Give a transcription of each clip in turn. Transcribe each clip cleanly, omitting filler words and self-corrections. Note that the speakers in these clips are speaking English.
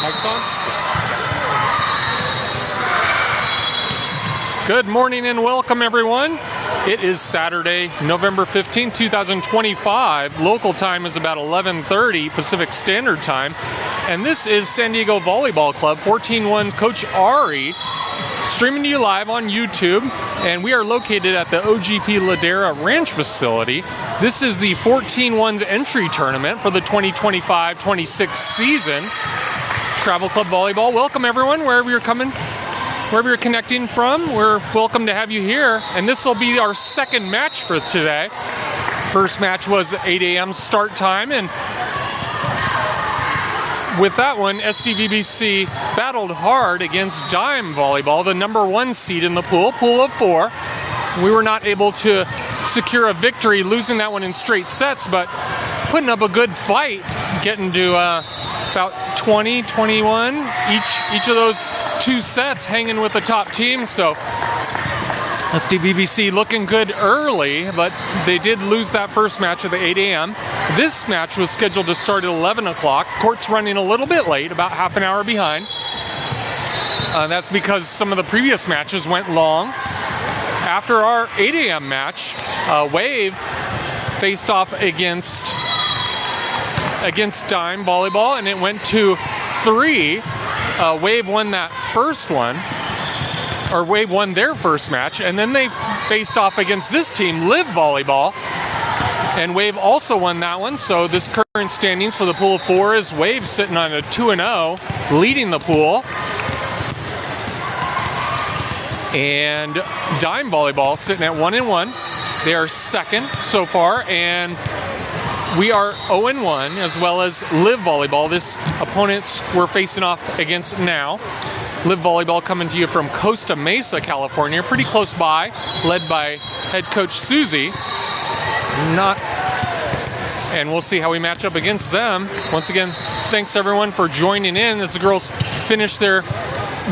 Mic's on? Good morning and welcome, everyone. It is Saturday, November 15, 2025. Local time is about 11:30 Pacific Standard Time. And this is San Diego Volleyball Club, 14's Coach Ari, streaming to you live on YouTube. And we are located at the OGP Ladera Ranch facility. This is the 14's entry tournament for the 2025-26 season. Travel Club Volleyball. Welcome, everyone, wherever you're connecting from. We're welcome to have you here. And this will be our second match for today. First match was 8 a.m. start time, and with that one, SDVBC battled hard against Dime Volleyball, the #1 seed in the pool of 4. We were not able to secure a victory, losing that one in straight sets, but putting up a good fight, getting to about 20, 21, each of those 2 sets hanging with the top team. So SDVBC looking good early, but they did lose that first match at the 8 a.m. This match was scheduled to start at 11 o'clock. Court's running a little bit late, about half an hour behind. That's because some of the previous matches went long. After our 8 a.m. match, Wave faced off against Dime Volleyball, and it went to 3. Wave won that first one. Or Wave won their first match, and then they faced off against this team, LIV Volleyball, and Wave also won that one. So this current standings for the pool of 4 is Wave sitting on a 2-0, leading the pool, and Dime Volleyball sitting at 1-1. They are second so far, and we are 0-1, as well as LIV Volleyball. This opponents we're facing off against now. LIV Volleyball coming to you from Costa Mesa, California, pretty close by, led by head coach Susie. And we'll see how we match up against them. Once again, thanks everyone for joining in as the girls finish their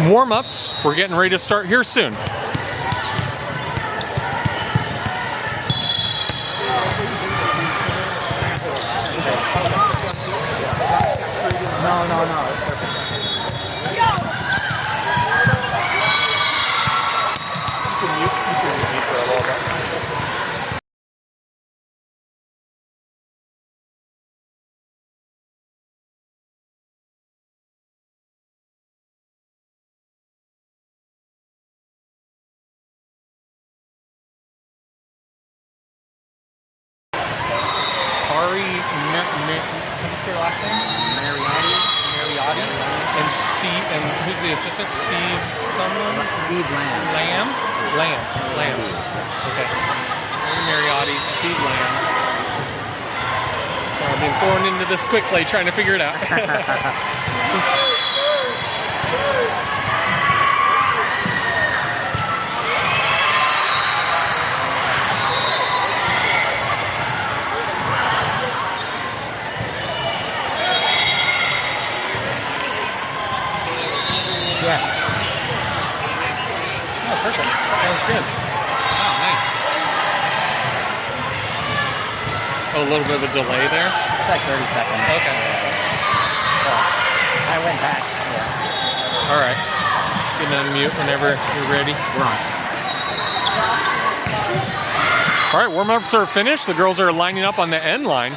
warm-ups. We're getting ready to start here soon. No, it's perfect. You can mute me for a little bit. Ari, how do you say your last name? Mariotti. And Steve, and who's the assistant? Steve someone? Steve Lamb. Lamb. Okay. Mariotti, Steve Lamb. I've been thrown into this quickly, trying to figure it out. Yeah. Oh, perfect. Sounds good. Oh, nice. Oh, a little bit of a delay there? It's like 30 seconds. Okay. I went back. Yeah. All right. You can unmute whenever you're ready. We're on. All right, warm-ups are finished. The girls are lining up on the end line.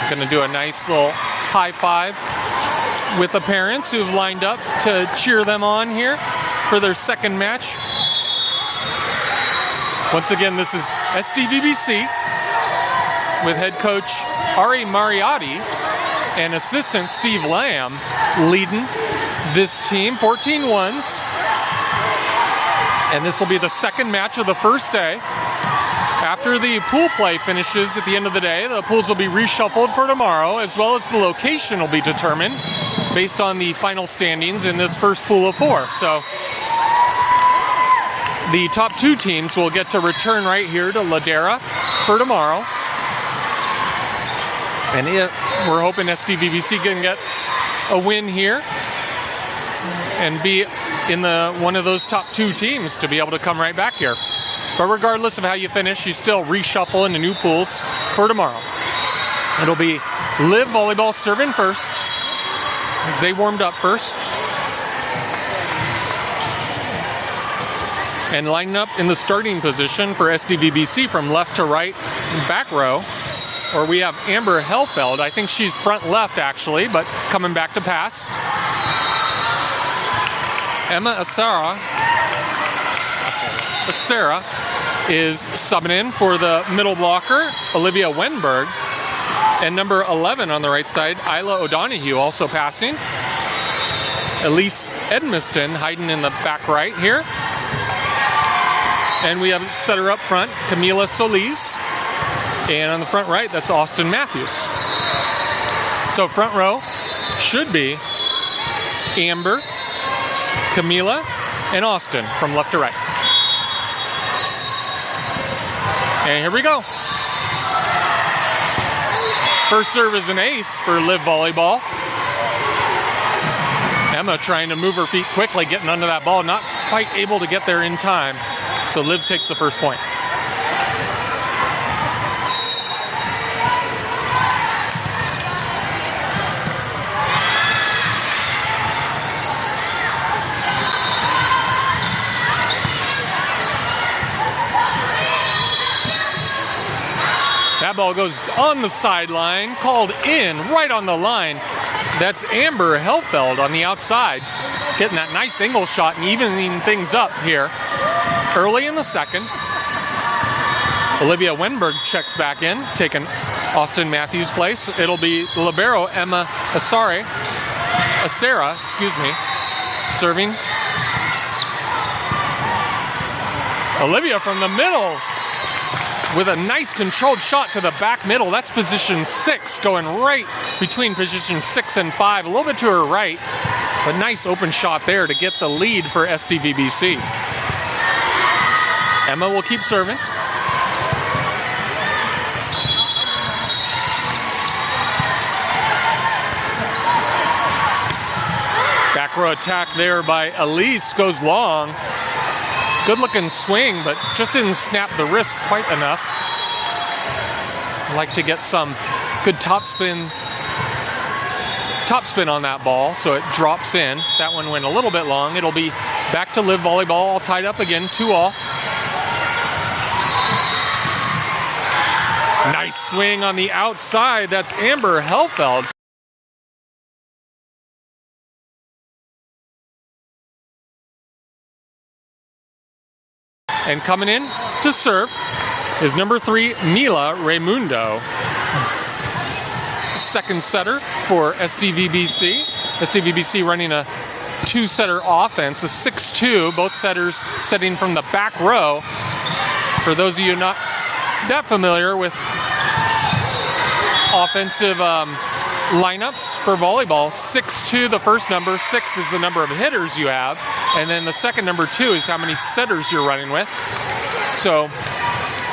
Going to do a nice little high five with the parents who've lined up to cheer them on here for their second match. Once again, this is SDVBC with head coach Ari Mariotti and assistant Steve Lamb leading this team, 14's. And this will be the second match of the first day. After the pool play finishes at the end of the day, the pools will be reshuffled for tomorrow, as well as the location will be determined based on the final standings in this first pool of 4. So the top 2 teams will get to return right here to Ladera for tomorrow. And we're hoping SDVBC can get a win here and be in one of those top 2 teams to be able to come right back here. But regardless of how you finish, you still reshuffle into new pools for tomorrow. It'll be LIV Volleyball serving first, as they warmed up first. And lining up in the starting position for SDVBC from left to right, back row. Or we have Amber Hellfeld. I think she's front left actually, but coming back to pass. Emma Asara is subbing in for the middle blocker, Olivia Wenberg. And number 11 on the right side, Isla O'Donoghue, also passing. Elise Edmiston hiding in the back right here. And we have setter up front, Camila Solis. And on the front right, that's Austin Matthews. So front row should be Amber, Camila, and Austin from left to right. And here we go. First serve is an ace for LIV Volleyball. Emma trying to move her feet quickly, getting under that ball, not quite able to get there in time. So LIV takes the first point. That ball goes on the sideline, called in right on the line. That's Amber Hellfeld on the outside, getting that nice angle shot and evening things up here. Early in the second, Olivia Wenberg checks back in, taking Austin Matthews' place. It'll be libero Emma Asara, serving. Olivia from the middle with a nice controlled shot to the back middle. That's position 6, going right between position 6 and 5, a little bit to her right, but nice open shot there to get the lead for SDVBC. Emma will keep serving. Back row attack there by Elise, goes long. Good looking swing, but just didn't snap the wrist quite enough. I'd like to get some good topspin on that ball, so it drops in. That one went a little bit long. It'll be back to LIV Volleyball, all tied up again, 2-all. Nice swing on the outside. That's Amber Hellfeld. And coming in to serve is number 3, Mila Raimundo. Second setter for SDVBC. SDVBC running a 2-setter offense, a 6-2, both setters setting from the back row. For those of you not that familiar with offensive lineups for volleyball, 6-2 the first number, 6 is the number of hitters you have, and then the second number 2 is how many setters you're running with. So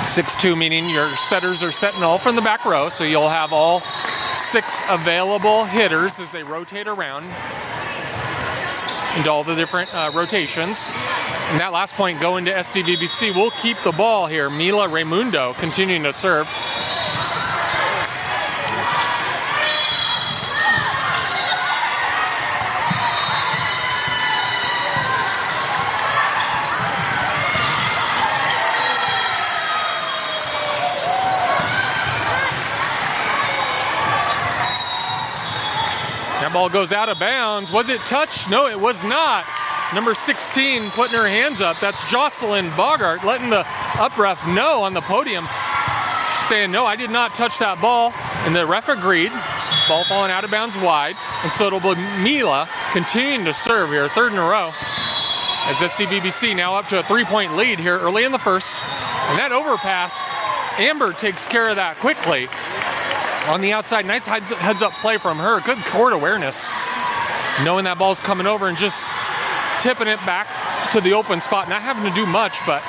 6-2 meaning your setters are setting all from the back row, so you'll have all 6 available hitters as they rotate around into all the different rotations. And that last point going to SDVBC will keep the ball here. Mila Raimundo continuing to serve. That ball goes out of bounds. Was it touched? No, it was not. Number 16 putting her hands up. That's Jocelyn Bogart letting the up ref know on the podium. She's saying, no, I did not touch that ball. And the ref agreed. Ball falling out of bounds wide. And so it'll be Mila continuing to serve here, third in a row. As SDVBC now up to a 3-point lead here early in the first. And that overpass, Amber takes care of that quickly. On the outside, nice heads-up play from her. Good court awareness. Knowing that ball's coming over and just tipping it back to the open spot. Not having to do much, but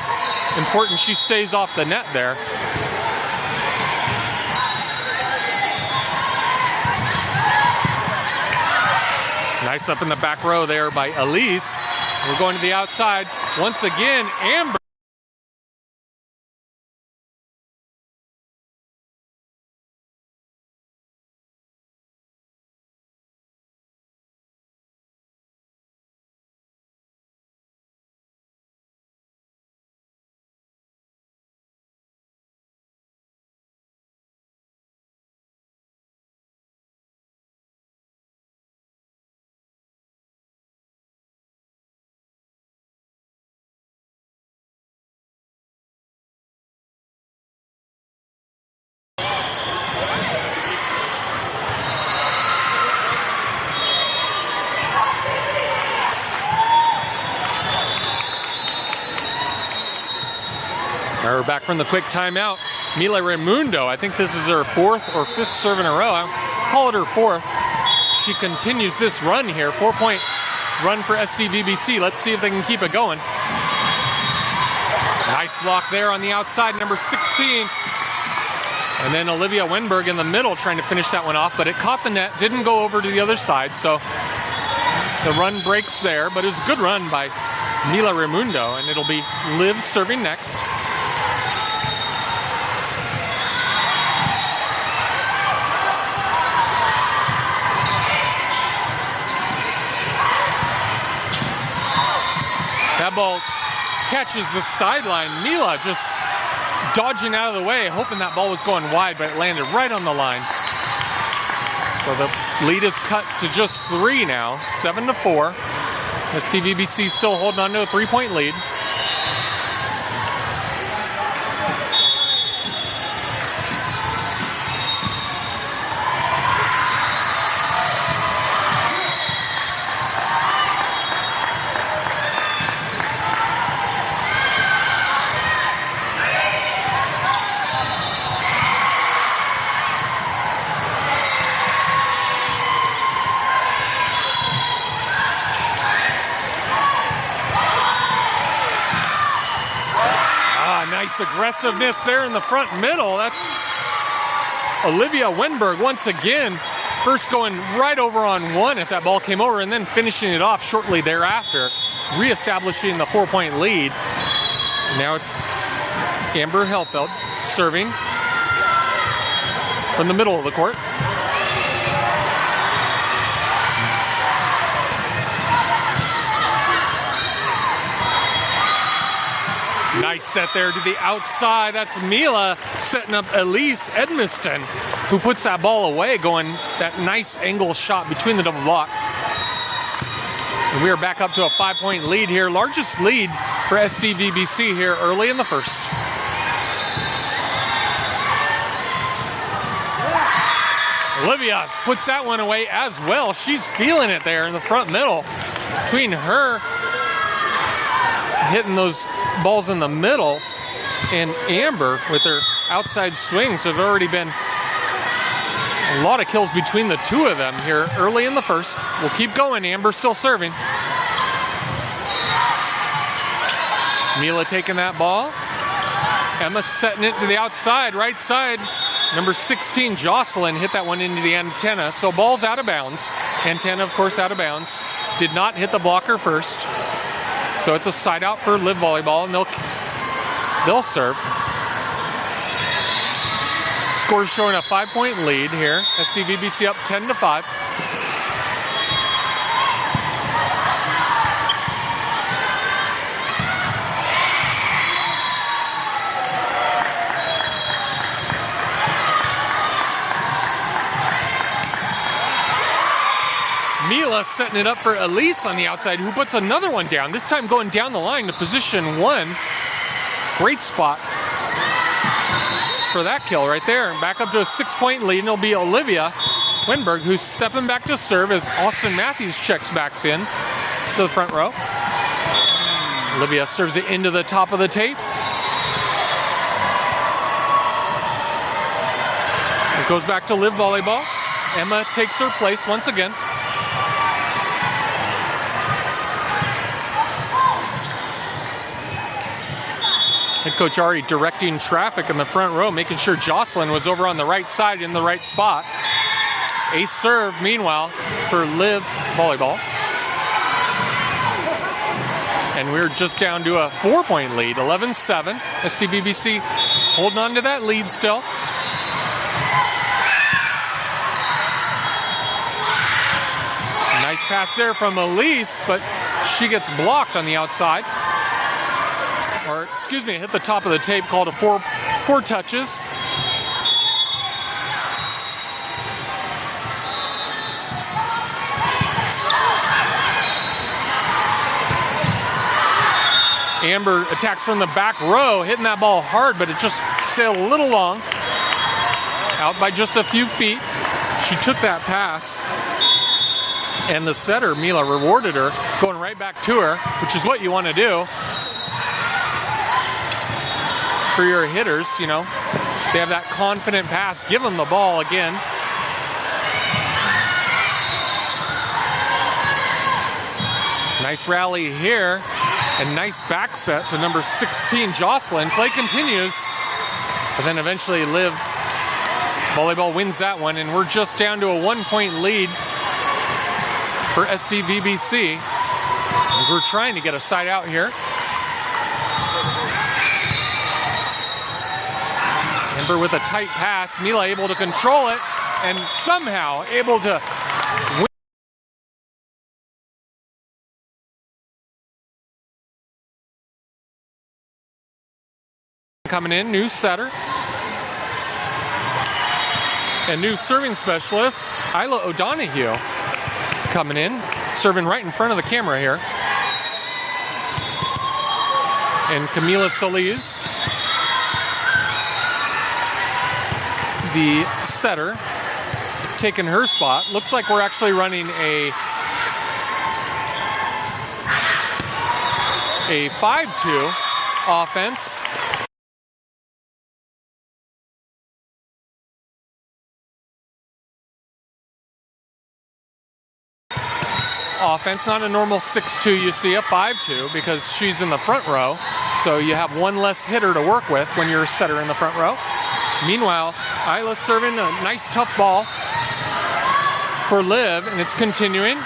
important she stays off the net there. Nice up in the back row there by Elise. We're going to the outside. Once again, Amber. We're back from the quick timeout. Mila Raimundo, I think this is her 4th or 5th serve in a row. I'll call it her 4th. She continues this run here. 4-point run for SDVBC. Let's see if they can keep it going. Nice block there on the outside, number 16. And then Olivia Wenberg in the middle trying to finish that one off, but it caught the net, didn't go over to the other side, so the run breaks there, but it was a good run by Mila Raimundo, and it'll be LIV serving next. That ball catches the sideline. Mila just dodging out of the way, hoping that ball was going wide, but it landed right on the line. So the lead is cut to just 3 now, 7-4. SDVBC still holding on to a 3-point lead. Nice aggressiveness there in the front middle. That's Olivia Wenberg once again, first going right over on one as that ball came over and then finishing it off shortly thereafter, reestablishing the 4-point lead. Now it's Amber Helfeld serving from the middle of the court. Nice set there to the outside. That's Mila setting up Elise Edmiston, who puts that ball away, going that nice angle shot between the double block. And we are back up to a 5-point lead here. Largest lead for SDVBC here early in the first. Olivia puts that one away as well. She's feeling it there in the front middle. Between her hitting those balls in the middle and Amber with her outside swings have already been a lot of kills between the two of them here early in the first. We'll keep going. Amber still serving. Mila taking that ball. Emma setting it to the outside, right side. Number 16, Jocelyn, hit that one into the antenna. So ball's out of bounds. Antenna, of course, out of bounds. Did not hit the blocker first. So it's a side out for LIV volleyball, and they'll serve. Score's showing a 5-point lead here. SDVBC up 10-5. Mila setting it up for Elise on the outside, who puts another one down, this time going down the line to position 1. Great spot for that kill right there. And back up to a 6-point lead, and it'll be Olivia Wenberg, who's stepping back to serve as Austin Matthews checks back in to the front row. Olivia serves it into the top of the tape. It goes back to LIV volleyball. Emma takes her place once again. Head coach Ari directing traffic in the front row, making sure Jocelyn was over on the right side in the right spot. Ace serve, meanwhile, for LIV volleyball. And we're just down to a 4-point lead, 11-7. SDVBC holding on to that lead still. Nice pass there from Elise, but she gets blocked on the outside. Or, excuse me, hit the top of the tape, called a four touches. Amber attacks from the back row, hitting that ball hard, but it just sailed a little long. Out by just a few feet. She took that pass, and the setter, Mila, rewarded her, going right back to her, which is what you want to do. for your hitters, you know. They have that confident pass. Give them the ball again. Nice rally here, and nice back set to number 16, Jocelyn. Play continues, but then eventually LIV Volleyball wins that one, and we're just down to a 1-point lead for SDVBC as we're trying to get a side out here. Amber with a tight pass, Mila able to control it, and somehow able to win. Coming in, new setter. And new serving specialist, Isla O'Donoghue, coming in, serving right in front of the camera here. And Camila Solis, the setter, taking her spot. Looks like we're actually running a 5-2 offense. Offense, not a normal 6-2 you see, a 5-2 because she's in the front row. So you have one less hitter to work with when you're a setter in the front row. Meanwhile, Isla's serving a nice tough ball for LIV, and it's continuing.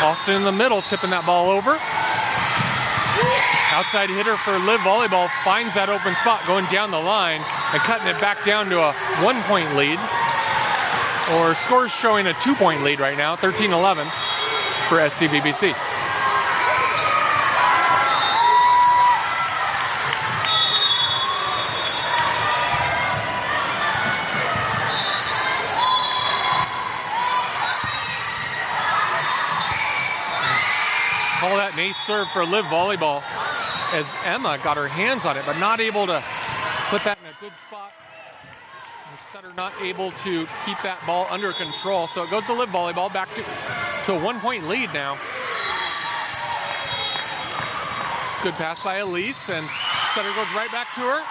Austin in the middle, tipping that ball over. Outside hitter for LIV Volleyball finds that open spot going down the line and cutting it back down to a 1-point lead. Or scores showing a 2-point lead right now, 13-11. For SDVBC. Call that an ace serve for LIV Volleyball as Emma got her hands on it, but not able to put that in a good spot. The setter not able to keep that ball under control. So it goes to LIV Volleyball back to a 1-point lead now. Good pass by Elise, and setter goes right back to her.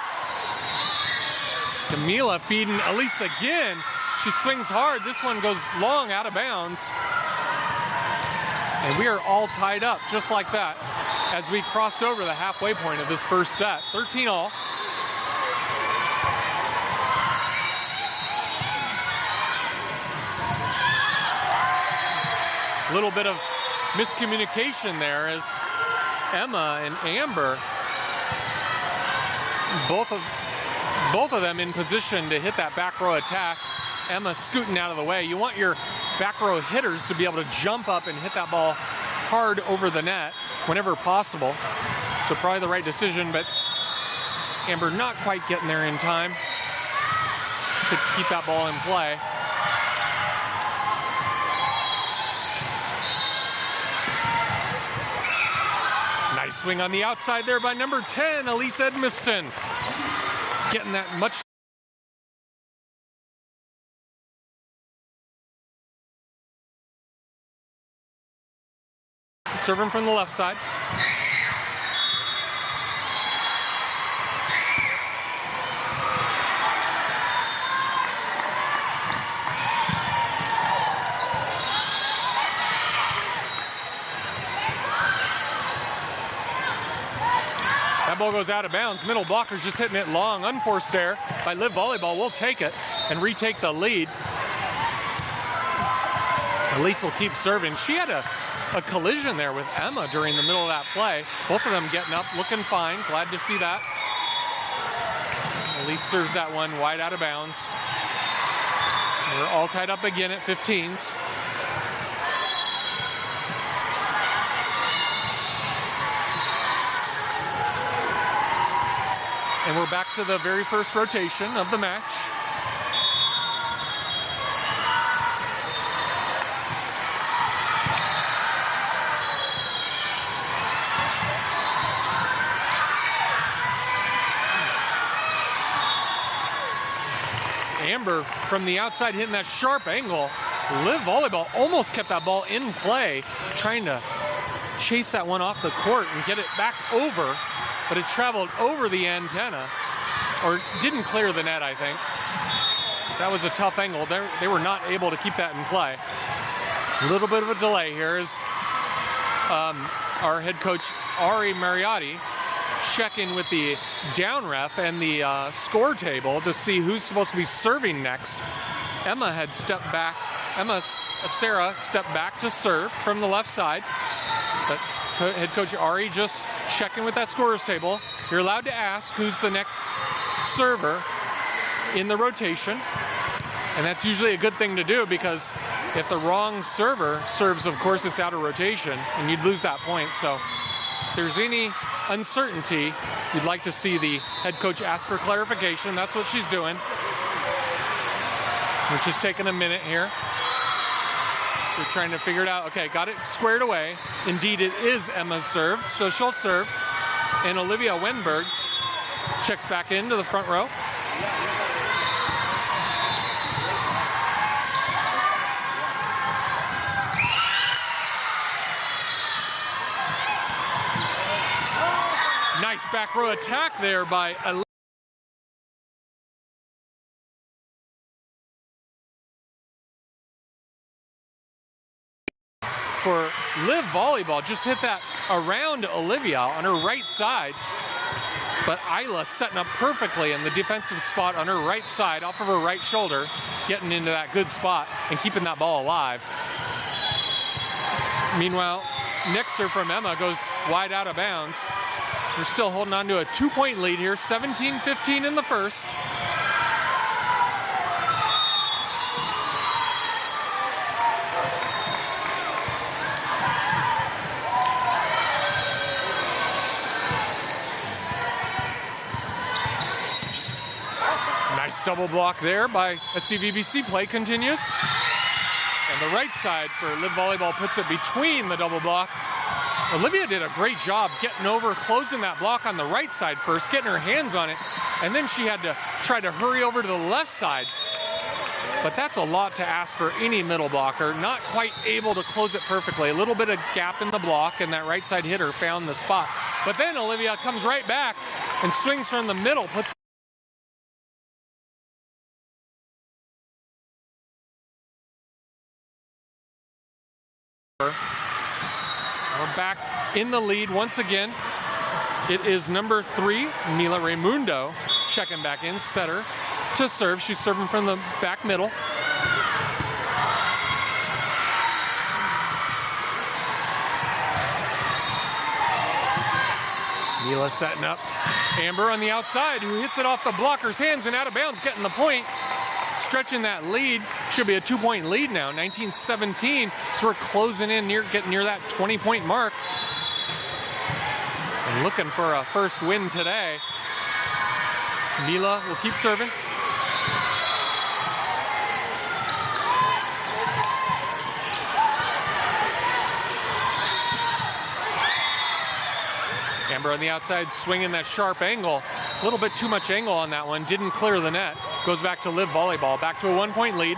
Camila feeding Elise again. She swings hard. This one goes long out of bounds. And we are all tied up just like that as we crossed over the halfway point of this first set. 13-all. A little bit of miscommunication there as Emma and Amber, both of them in position to hit that back row attack. Emma scooting out of the way. You want your back row hitters to be able to jump up and hit that ball hard over the net whenever possible. So probably the right decision, but Amber not quite getting there in time to keep that ball in play. Nice swing on the outside there by number 10, Elise Edmiston. Getting that much. Serving from the left side. That ball goes out of bounds. Middle blocker's just hitting it long. Unforced error by LIV Volleyball. We'll take it and retake the lead. Elise will keep serving. She had a collision there with Emma during the middle of that play. Both of them getting up, looking fine. Glad to see that. Elise serves that one wide out of bounds. We're all tied up again at 15s. And we're back to the very first rotation of the match. Amber from the outside hitting that sharp angle. LIV Volleyball almost kept that ball in play, trying to chase that one off the court and get it back over, but it traveled over the antenna or didn't clear the net, I think. That was a tough angle. They were not able to keep that in play. A little bit of a delay here as our head coach, Ari Mariotti, checking with the down ref and the score table to see who's supposed to be serving next. Sarah stepped back to serve from the left side. But head coach Ari just checking with that scorer's table. You're allowed to ask who's the next server in the rotation. And that's usually a good thing to do, because if the wrong server serves, of course, it's out of rotation and you'd lose that point. So if there's any uncertainty, you'd like to see the head coach ask for clarification. That's what she's doing. We're just taking a minute here. So we're trying to figure it out. Okay, got it squared away. Indeed, it is Emma's serve, so she'll serve. And Olivia Wenberg checks back into the front row. Nice back row attack there by Olivia. For LIV volleyball, just hit that around Olivia on her right side. But Isla setting up perfectly in the defensive spot on her right side, off of her right shoulder, getting into that good spot and keeping that ball alive. Meanwhile, next serve from Emma goes wide out of bounds. We're still holding on to a 2-point lead here, 17-15 in the first. Nice double block there by SDVBC. Play continues. And the right side for LIV volleyball puts it between the double block. Olivia did a great job getting over, closing that block on the right side first, getting her hands on it, and then she had to try to hurry over to the left side. But that's a lot to ask for any middle blocker. Not quite able to close it perfectly. A little bit of gap in the block, and that right side hitter found the spot. But then Olivia comes right back and swings from the middle, puts We're back in the lead once again. It is number 3, Mila Raimundo, checking back in, setter to serve. She's serving from the back middle. Mila setting up. Amber on the outside, who hits it off the blocker's hands and out of bounds, getting the point. Stretching that lead. Should be a 2-point lead now, 19-17. So we're closing in, getting near that 20-point mark. And looking for a first win today. Mila will keep serving. Amber on the outside, swinging that sharp angle. A little bit too much angle on that one. Didn't clear the net. Goes back to LIV volleyball. Back to a 1-point lead.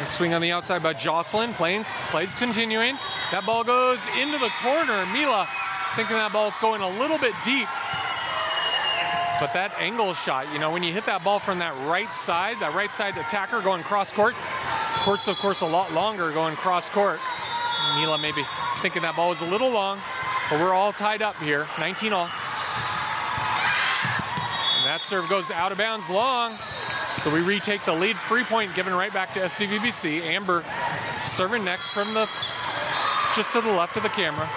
Swing on the outside by Jocelyn. Plays continuing. That ball goes into the corner. Mila thinking that ball's going a little bit deep. But that angle shot, you know, when you hit that ball from that right side attacker going cross court, court's of course a lot longer going cross court. Mila maybe thinking that ball was a little long, but we're all tied up here, 19 all. And that serve goes out of bounds long. So we retake the lead. Free point given right back to SCVBC. Amber serving next from the just to the left of the camera.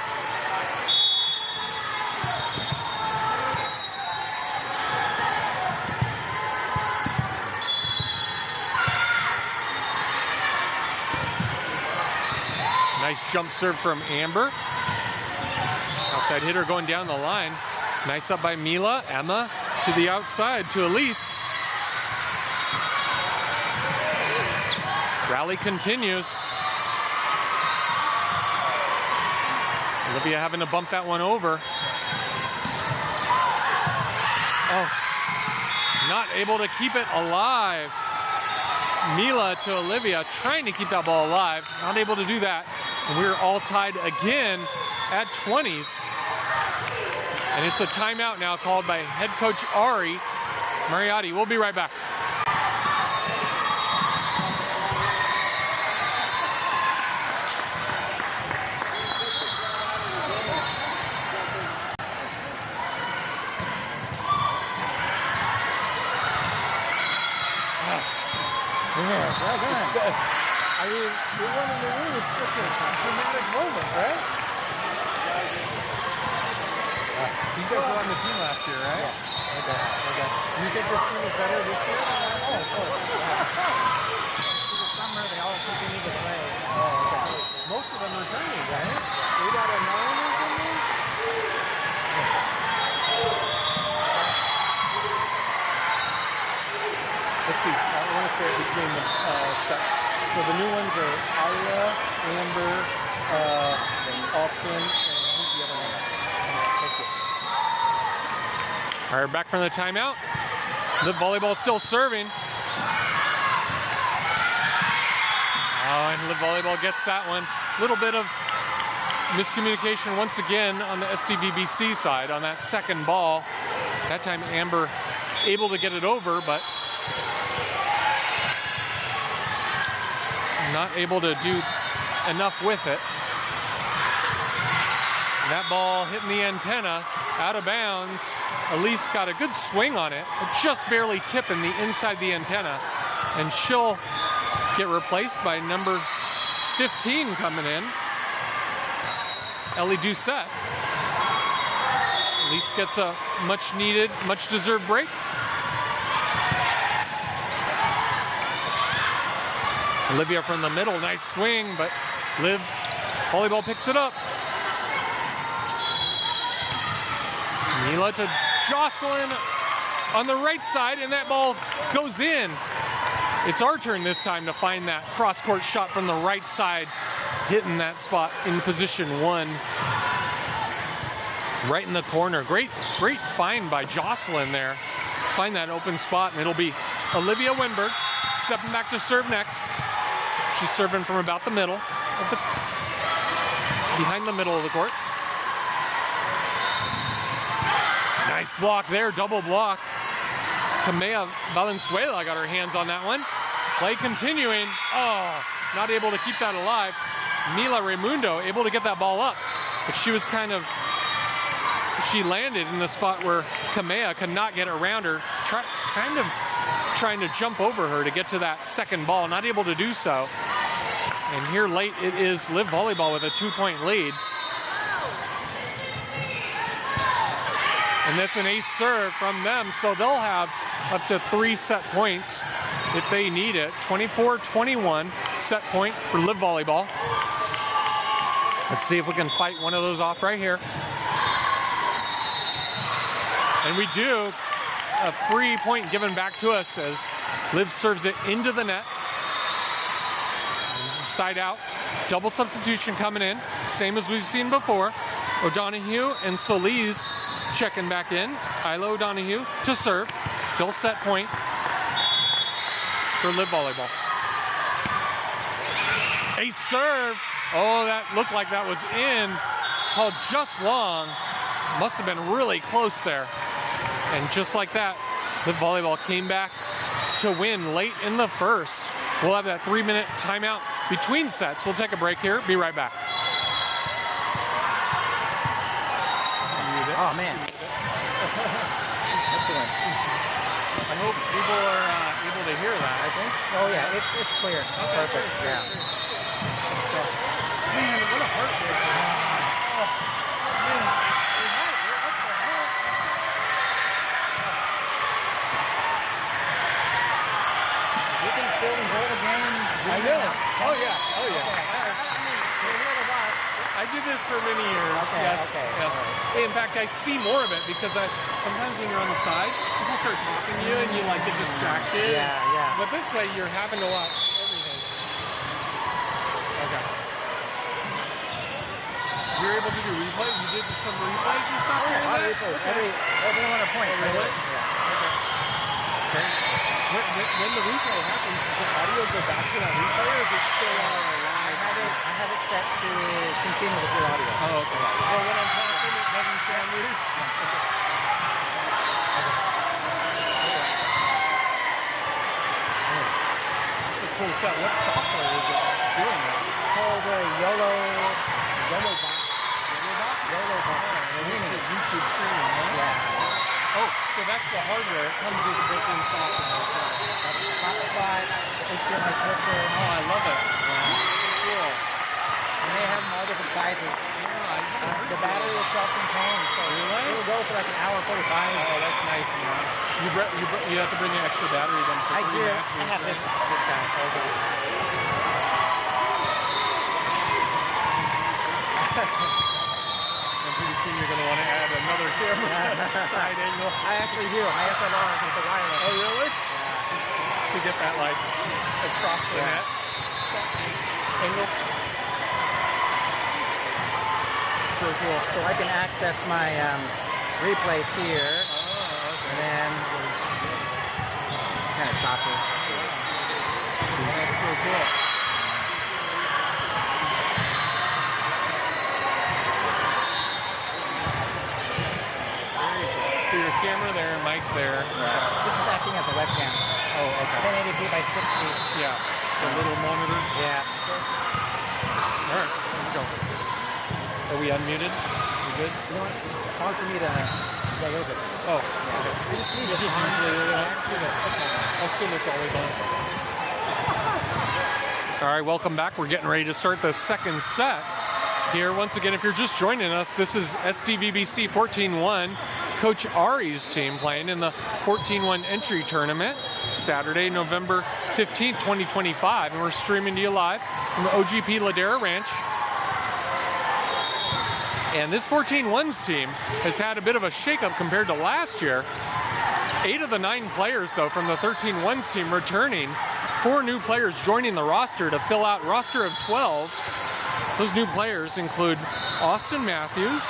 Nice jump serve from Amber. Outside hitter going down the line. Nice up by Mila. Emma to the outside to Elise. Rally continues. Olivia having to bump that one over. Oh. Not able to keep it alive. Mila to Olivia, trying to keep that ball alive. Not able to do that. And we're all tied again at 20s. And it's a timeout now called by head coach Ari Mariotti. We'll be right back. I mean, we won in the room. It's such a dramatic moment, right? So you guys were on the team last year, right? Yes. Okay. Do you think this team is better this year than last year? Oh, of course. Yeah. In the summer, they all continue to play. Oh, okay. Most of them returning, right? 8 out of 9 or something? Let's see. I want to say it between the sets. So the new ones are Aria, Amber, Austin, and who's the other one? Thank you. All right, back from the timeout. LIV volleyball still serving. Oh, and LIV volleyball gets that one. Little bit of miscommunication once again on the SDVBC side on that second ball. That time Amber able to get it over, but not able to do enough with it. That ball hitting the antenna, out of bounds. Elise got a good swing on it, but just barely tipping the inside the antenna. And she'll get replaced by number 15 coming in, Ellie Doucette. Elise gets a much needed, much deserved break. Olivia from the middle, nice swing, but LIV volleyball picks it up. Mila to Jocelyn on the right side, and that ball goes in. It's our turn this time to find that cross-court shot from the right side, hitting that spot in position 1. Right in the corner. Great find by Jocelyn there. Find that open spot, and it'll be Olivia Winberg stepping back to serve next. She's serving from about the middle, behind the middle of the court. Nice block there, double block. Kamea Valenzuela got her hands on that one. Play continuing. Oh, not able to keep that alive. Mila Raimundo able to get that ball up, but she landed in the spot where Kamea could not get around her, kind of trying to jump over her to get to that second ball, not able to do so. And here late it is LIV volleyball with a 2-point lead. And that's an ace serve from them, so they'll have up to 3 set points if they need it. 24-21 set point for LIV volleyball. Let's see if we can fight one of those off right here. And we do. A free point given back to us as LIV serves it into the net. Side out. Double substitution coming in. Same as we've seen before. O'Donoghue and Solis checking back in. Ilo O'Donoghue to serve. Still set point for LIV volleyball. A serve. Oh, that looked like that was in. Called just long. Must have been really close there. And just like that, LIV volleyball came back to win late in the first. We'll have that 3-minute timeout between sets. We'll take a break here. Be right back. Oh, man. Excellent. I hope people are able to hear that. I think so. Oh, yeah, it's clear. It's perfect. Yeah. Man, what a heartbreak. Oh, man. Still enjoy the game. I know. Oh yeah. Oh yeah. We're here to watch. I do this for many years. Okay, Yes. okay. Yes. Right. In fact, I see more of it because sometimes when you're on the side, people start talking to you and you like get distracted. Yeah, yeah. But this way, you're having to watch everything. Okay. You're able to do replays. You did some replays and stuff. Everyone a point. Really? Yeah. Okay. Okay. When the replay happens, does the audio go back to that replay, or is it still live? I have it set to continue with your audio. Oh, okay. Well, when I'm talking, it doesn't sound weird. That's a cool set. What software is it doing that? It's called YOLO Box. YOLO Box. YouTube streaming, right? Yeah. Oh, so that's the hardware. It comes with the built-in software. Hotspot, HDMI switcher. Oh, I love it. Cool. And they have them all different sizes. The battery is self-contained, so Really? it'll go for like an hour 45. Oh, that's nice. You have to bring an extra battery then. For I do. matches, I have right? this guy. And pretty soon you're going to want to add another camera side angle. I actually do. My SLR with the wireless. Oh, really? Yeah. To get that like across the net angle. So cool. So I can access my replays here. Oh, okay. And then it's kind of choppy. That's so cool. So your camera there, mic there. This is acting as a webcam. Oh, okay. 1080p by 60. Yeah. The little monitor. Yeah. All right. Here we go. Are we unmuted? We good? You know what? It's hard for me to go a little bit. Oh, okay. We just leave it Just on. leave it on. Yeah, just leave it. I'll assume it's always on. All right, welcome back. We're getting ready to start the second set here. Once again, if you're just joining us, this is SDVBC 14-1. Coach Ari's team playing in the 14-1 entry tournament, Saturday, November 15th, 2025. And we're streaming to you live from the OGP Ladera Ranch. And this 14-1's team has had a bit of a shakeup compared to last year. 8 of the 9 players, though, from the 13-1's team returning. 4 new players joining the roster to fill out roster of 12. Those new players include Austin Matthews,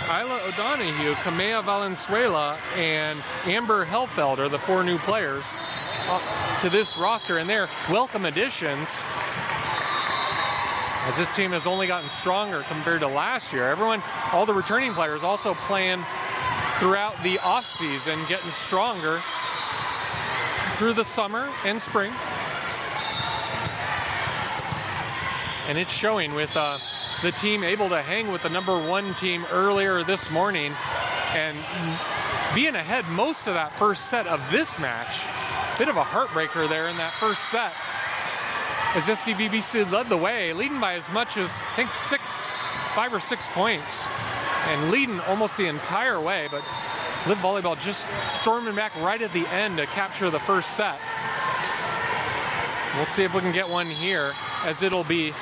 Isla O'Donoghue, Kamea Valenzuela, and Amber Hellfeld are the 4 new players to this roster, and they're welcome additions, as this team has only gotten stronger compared to last year. All the returning players also playing throughout the off-season, getting stronger through the summer and spring. And it's showing with the team able to hang with the #1 team earlier this morning and being ahead most of that first set of this match. Bit of a heartbreaker there in that first set, as SDVBC led the way, leading by as much as, I think, 5 or 6 points, and leading almost the entire way, but LIV Volleyball just storming back right at the end to capture the first set. We'll see if we can get one here, as it'll be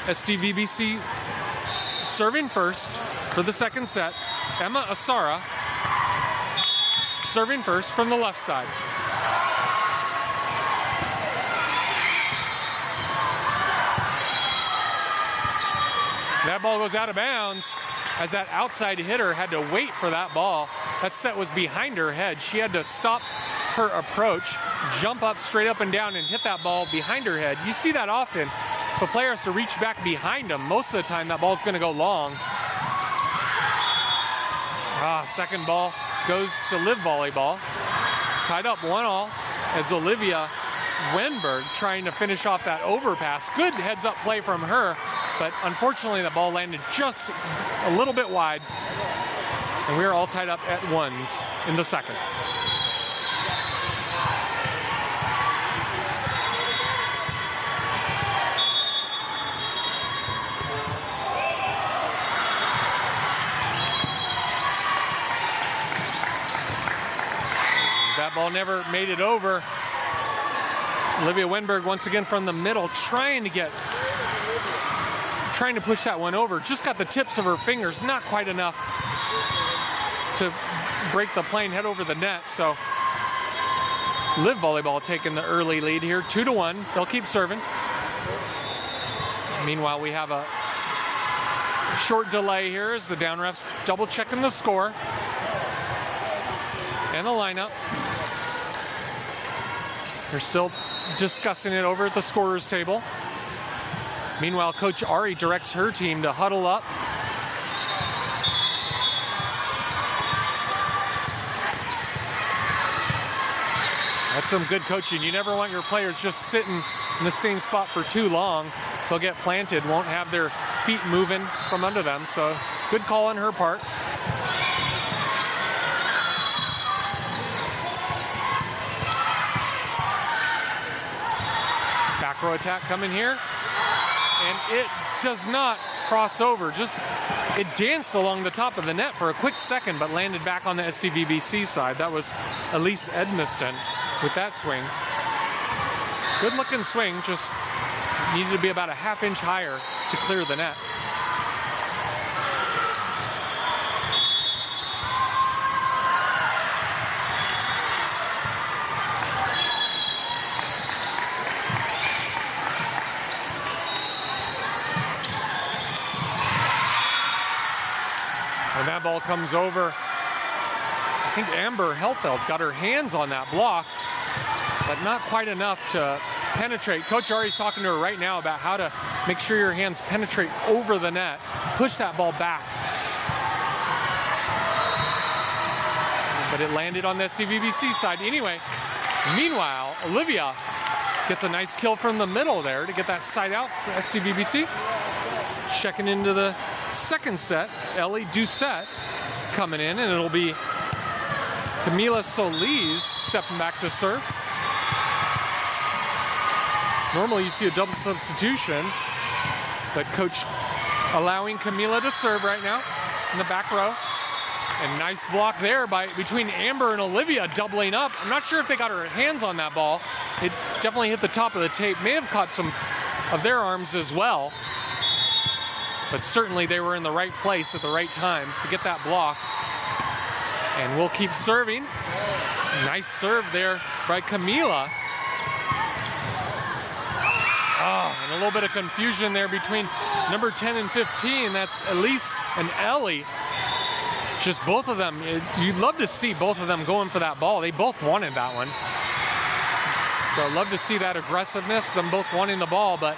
SDVBC serving first for the second set. Emma Asara serving first from the left side. That ball goes out of bounds, as that outside hitter had to wait for that ball. That set was behind her head. She had to stop her approach, jump up straight up and down and hit that ball behind her head. You see that often. The player has to reach back behind them. Most of the time that ball's gonna go long. Second ball goes to LIV Volleyball. Tied up 1-1 as Olivia Wenberg trying to finish off that overpass. Good heads up play from her, but unfortunately the ball landed just a little bit wide. And we're all tied up at 1s in the second. That ball never made it over. Olivia Wenberg once again from the middle, trying to push that one over. Just got the tips of her fingers, not quite enough to break the plane, head over the net. So LIV Volleyball taking the early lead here, 2-1. They'll keep serving. Meanwhile, we have a short delay here as the down refs double checking the score and the lineup. They're still discussing it over at the scorer's table. Meanwhile, Coach Ari directs her team to huddle up. That's some good coaching. You never want your players just sitting in the same spot for too long. They'll get planted, won't have their feet moving from under them. So good call on her part. Back row attack coming here. And it does not cross over. It danced along the top of the net for a quick second, but landed back on the SDVBC side. That was Elise Edmiston with that swing. Good looking swing, just needed to be about a half-inch higher to clear the net. And that ball comes over. I think Amber Helfeld got her hands on that block, but not quite enough to penetrate. Coach Ari's talking to her right now about how to make sure your hands penetrate over the net. Push that ball back. But it landed on the SDVBC side anyway. Meanwhile, Olivia gets a nice kill from the middle there to get that side out for SDVBC. Checking into the second set, Ellie Doucette coming in, and it'll be Camila Solis stepping back to serve. Normally you see a double substitution, but coach allowing Camila to serve right now in the back row. And nice block there between Amber and Olivia doubling up. I'm not sure if they got her hands on that ball. It definitely hit the top of the tape. May have caught some of their arms as well. But certainly they were in the right place at the right time to get that block. And we'll keep serving. Nice serve there by Camila. Oh, and a little bit of confusion there between number 10 and 15. That's Elise and Ellie. Just both of them. You'd love to see both of them going for that ball. They both wanted that one. So I'd love to see that aggressiveness, them both wanting the ball, but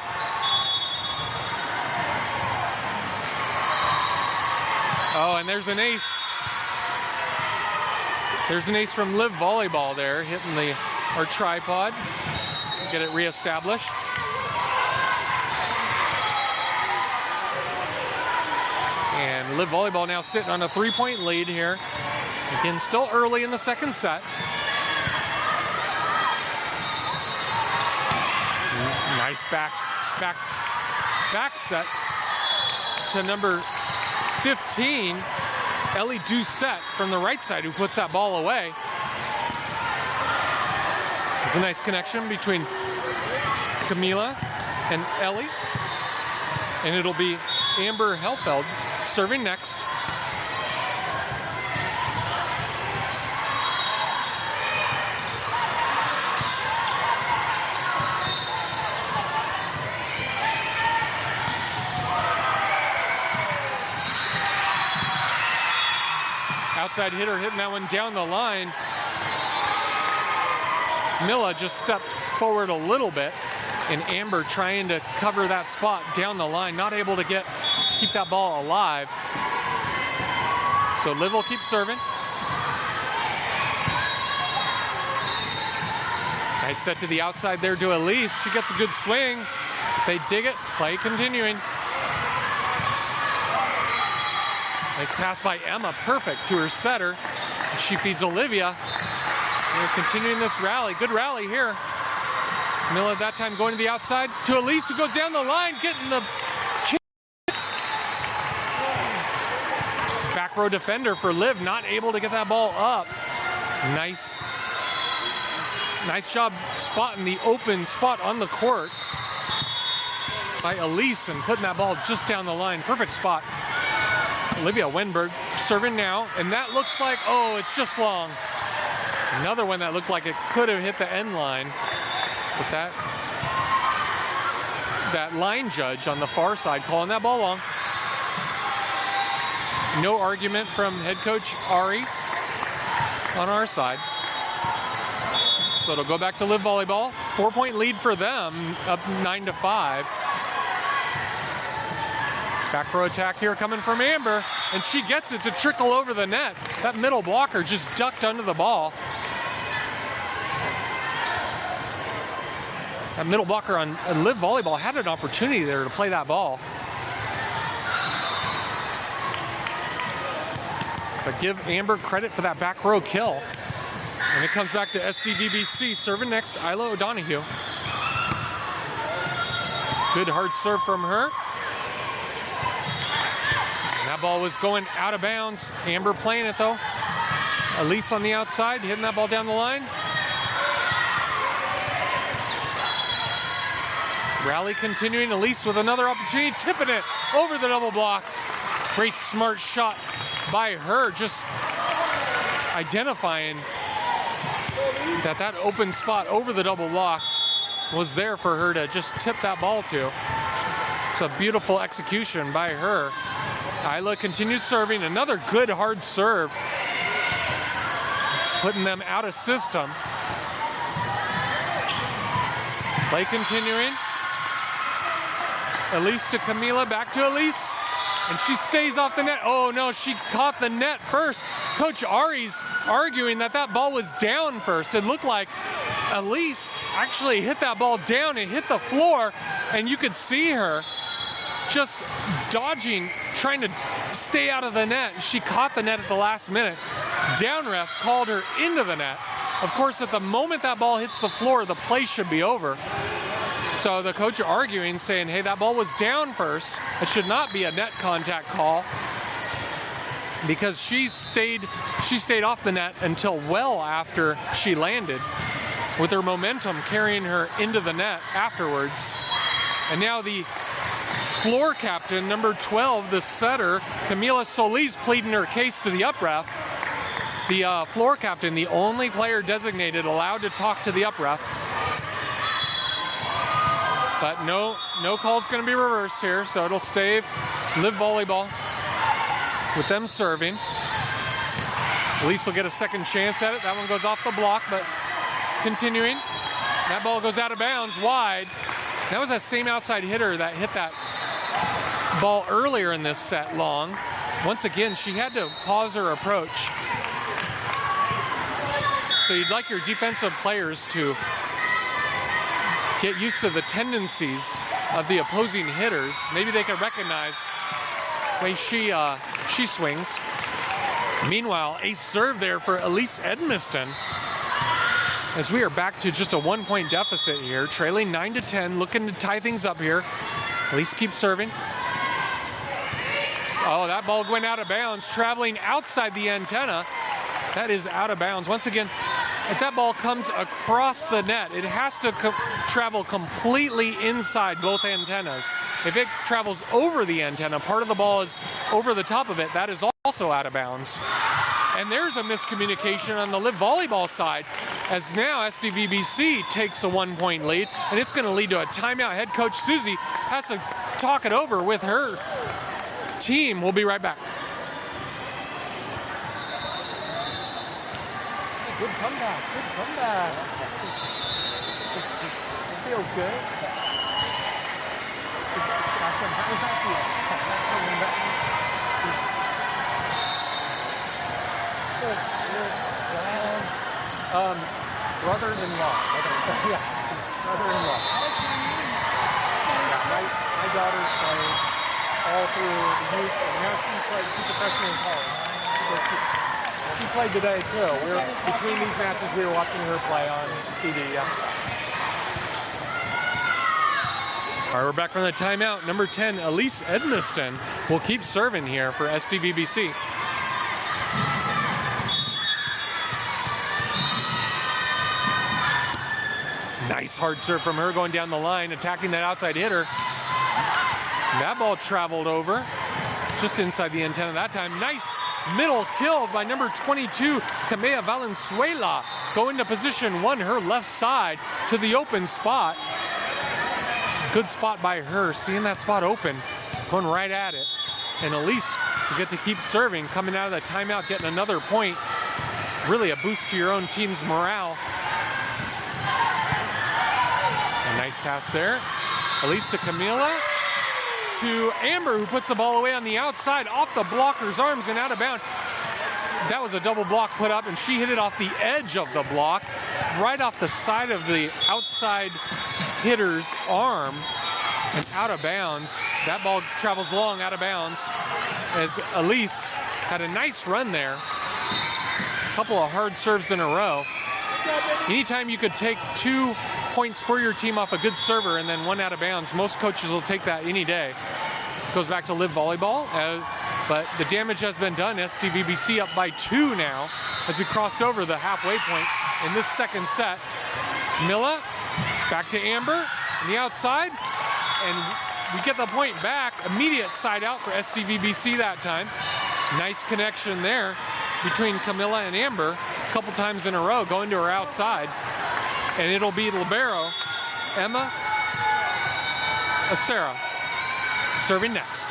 oh, and there's an ace. There's an ace from LIV Volleyball there, hitting our tripod. Get it reestablished. And LIV Volleyball now sitting on a 3-point lead here. Again, still early in the second set. Nice back set to number 15, Ellie Doucette from the right side, who puts that ball away. There's a nice connection between Camila and Ellie. And it'll be Amber Helfeld serving next. Outside hitter hitting that one down the line. Milla just stepped forward a little bit, and Amber trying to cover that spot down the line, not able to keep that ball alive. So Liv will keep serving. Nice set to the outside there to Elise. She gets a good swing. They dig it. Play continuing. Nice pass by Emma, perfect to her setter. And she feeds Olivia. They're continuing this rally. Good rally here. Milla at that time going to the outside to Elise, who goes down the line, getting the kick. Back row defender for Liv, not able to get that ball up. Nice job spotting the open spot on the court by Elise and putting that ball just down the line. Perfect spot. Olivia Wenberg serving now, and that looks like, oh, it's just long. Another one that looked like it could have hit the end line. But that line judge on the far side calling that ball long. No argument from head coach Ari on our side. So So it'll go back to LIV Volleyball. 4-point lead for them, up 9-5. Back row attack here coming from Amber, and she gets it to trickle over the net. That middle blocker just ducked under the ball. That middle blocker on LIV Volleyball had an opportunity there to play that ball. But give Amber credit for that back row kill. And it comes back to SDVBC. Serving next, Isla O'Donoghue. Good hard serve from her. And that ball was going out of bounds. Amber playing it though. Elise on the outside, hitting that ball down the line. Rally continuing, Elise with another opportunity, tipping it over the double block. Great smart shot by her, just identifying that open spot over the double block was there for her to just tip that ball to. It's a beautiful execution by her. Isla continues serving, another good hard serve, putting them out of system. Play continuing. Elise to Camila, back to Elise, and she stays off the net. Oh no, she caught the net first. Coach Ari's arguing that ball was down first. It looked like Elise actually hit that ball down and hit the floor, and you could see her just dodging, trying to stay out of the net. She caught the net at the last minute. Down ref called her into the net. Of course, at the moment that ball hits the floor, the play should be over. So the coach arguing, saying, hey, that ball was down first. It should not be a net contact call, because she stayed off the net until well after she landed, with her momentum carrying her into the net afterwards. And now the floor captain, number 12, the setter, Camila Solis, pleading her case to the up ref. The floor captain, the only player designated allowed to talk to the up ref. But no call's going to be reversed here, so it'll stay LIV Volleyball with them serving. Elise will get a second chance at it. That one goes off the block, but continuing. That ball goes out of bounds, wide. That was that same outside hitter that hit that ball earlier in this set long. Once again, she had to pause her approach. So you'd like your defensive players to get used to the tendencies of the opposing hitters. Maybe they can recognize the way she swings. Meanwhile, a serve there for Elise Edmiston, as we are back to just a 1-point deficit here, trailing 9-10, looking to tie things up here. Elise keeps serving. Oh, that ball went out of bounds, traveling outside the antenna. That is out of bounds. Once again, as that ball comes across the net, it has to travel completely inside both antennas. If it travels over the antenna, part of the ball is over the top of it, that is also out of bounds. And there's a miscommunication on the LIV Volleyball side, as now SDVBC takes a 1-point lead, and it's going to lead to a timeout. Head coach Susie has to talk it over with her team. We'll be right back. Good comeback, good comeback. It feels good. Awesome. How does that feel? Brother-in-law. Yeah, brother-in-law. Yeah, my daughter's played all through the youth, and now she's a freshman in college. So she played today too. Between these matches, we were watching her play on TV. Yeah. All right, we're back from the timeout. Number 10, Elise Edmiston will keep serving here for SDVBC. Nice hard serve from her, going down the line, attacking that outside hitter. That ball traveled over, just inside the antenna that time. Nice middle kill by number 22, Kamea Valenzuela, going to position 1, her left side, to the open spot. Good spot by her, seeing that spot open, going right at it. And Elise, you get to keep serving, coming out of the timeout, getting another point. Really a boost to your own team's morale. Nice pass there. At least to Camila. To Amber, who puts the ball away on the outside, off the blocker's arms and out of bounds. That was a double block put up, and she hit it off the edge of the block, right off the side of the outside hitter's arm and out of bounds. That ball travels long out of bounds as Elise had a nice run there. A couple of hard serves in a row. Anytime you could take 2 points for your team off a good server and then 1 out of bounds, most coaches will take that any day. Goes back to LIV volleyball, but the damage has been done. SDVBC up by 2 now as we crossed over the halfway point in this second set. Milla back to Amber on the outside, and we get the point back. Immediate side out for SDVBC that time. Nice connection there between Camilla and Amber a couple times in a row, going to her outside. And it'll be libero Emma Acera serving next.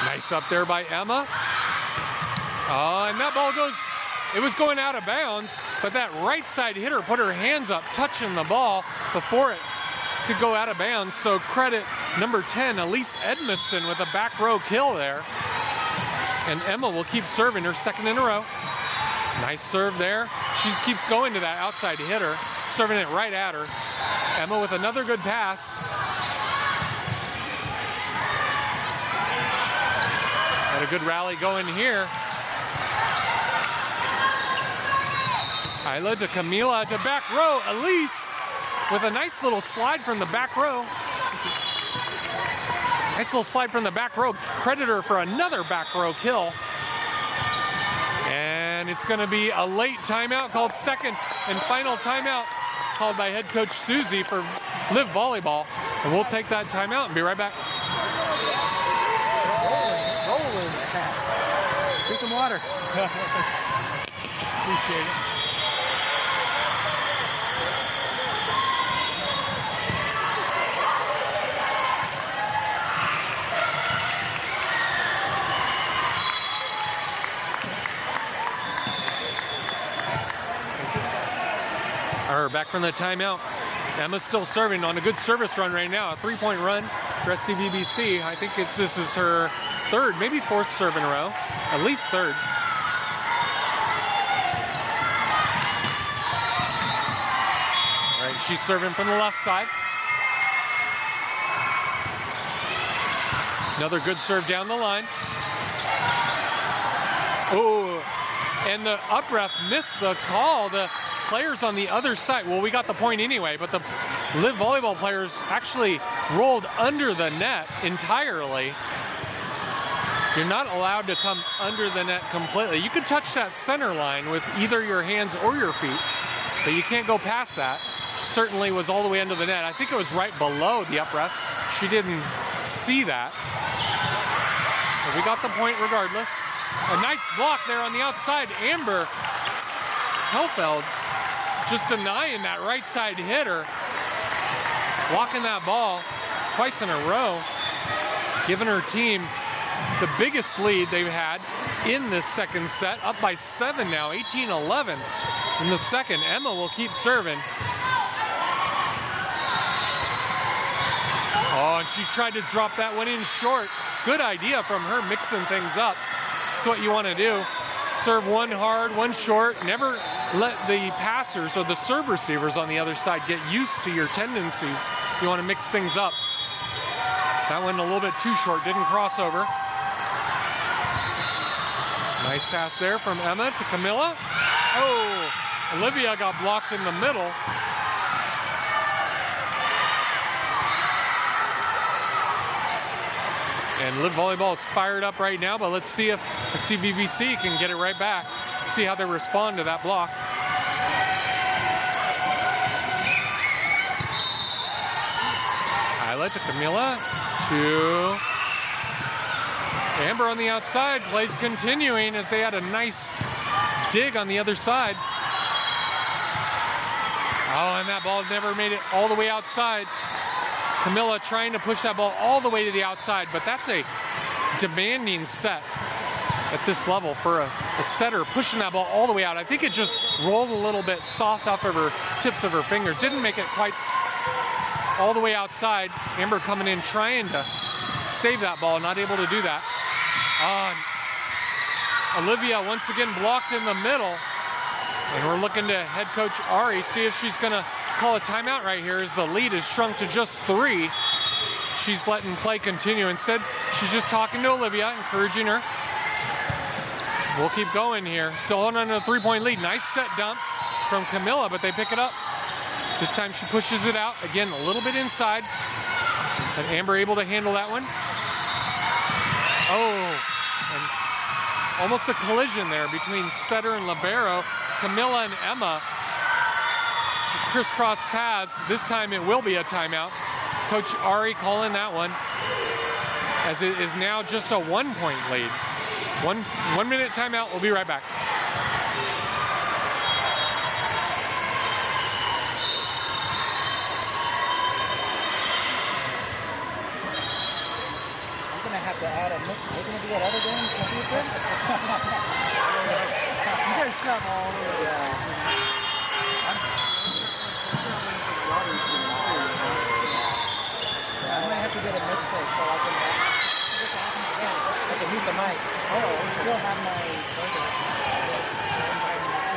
Nice up there by Emma. And that ball goes, it was going out of bounds, but that right side hitter put her hands up, touching the ball before it could go out of bounds. So credit number 10, Elise Edmiston, with a back row kill there. And Emma will keep serving her second in a row. Nice serve there. She keeps going to that outside hitter, serving it right at her. Emma with another good pass. Had a good rally going here. Isla to Camila to back row. Elise with a nice little slide from the back row. Nice little slide from the back row. Credit her for another back row kill. And it's going to be a late timeout called, second and final timeout called by head coach Susie for LIV volleyball. And we'll take that timeout and be right back. Rolling. Drink some water. Appreciate it. Back from the timeout. Emma's still serving on a good service run right now. A 3-point run for SDVBC. I think this is her third, maybe fourth serve in a row. At least third. All right, she's serving from the left side. Another good serve down the line. Oh, and the up ref missed the call. The players on the other side, well, we got the point anyway, but the LIV volleyball players actually rolled under the net entirely. You're not allowed to come under the net completely. You could touch that center line with either your hands or your feet, but you can't go past that. Certainly was all the way under the net. I think it was right below the up ref. She didn't see that. But we got the point regardless. A nice block there on the outside. Amber Helfeld just denying that right side hitter, blocking that ball twice in a row, giving her team the biggest lead they've had in this second set, up by 7 now, 18-11 in the second. Emma will keep serving. Oh, and she tried to drop that one in short. Good idea from her, mixing things up. That's what you want to do. Serve one hard, one short. Never let the passers or the serve receivers on the other side get used to your tendencies. You want to mix things up. That one a little bit too short, didn't cross over. Nice pass there from Emma to Camilla. Oh, Olivia got blocked in the middle. And LIV volleyball is fired up right now, but let's see if SDVBC can get it right back. See how they respond to that block. Isla to Camilla to Amber on the outside. Plays continuing as they had a nice dig on the other side. Oh, and that ball never made it all the way outside. Camilla trying to push that ball all the way to the outside, but that's a demanding set at this level for a setter pushing that ball all the way out. I think it just rolled a little bit soft off of her tips of her fingers. Didn't make it quite all the way outside. Amber coming in trying to save that ball, not able to do that. Olivia once again blocked in the middle. And we're looking to head coach Ari, see if she's gonna call a timeout right here as the lead is shrunk to just 3. She's letting play continue. Instead, she's just talking to Olivia, encouraging her. We'll keep going here. Still holding on to a 3-point lead. Nice set dump from Camilla, but they pick it up. This time she pushes it out. Again, a little bit inside. And Amber able to handle that one. Oh, and almost a collision there between setter and libero. Camilla and Emma crisscross paths. This time it will be a timeout. Coach Ari calling that one, as it is now just a 1-point lead. One minute timeout. We'll be right back. You're gonna have to add a mix. We're gonna be at other games in the future. You guys come all over. I might have to get a mixer so I can mute the mic. Oh, I still have my burger.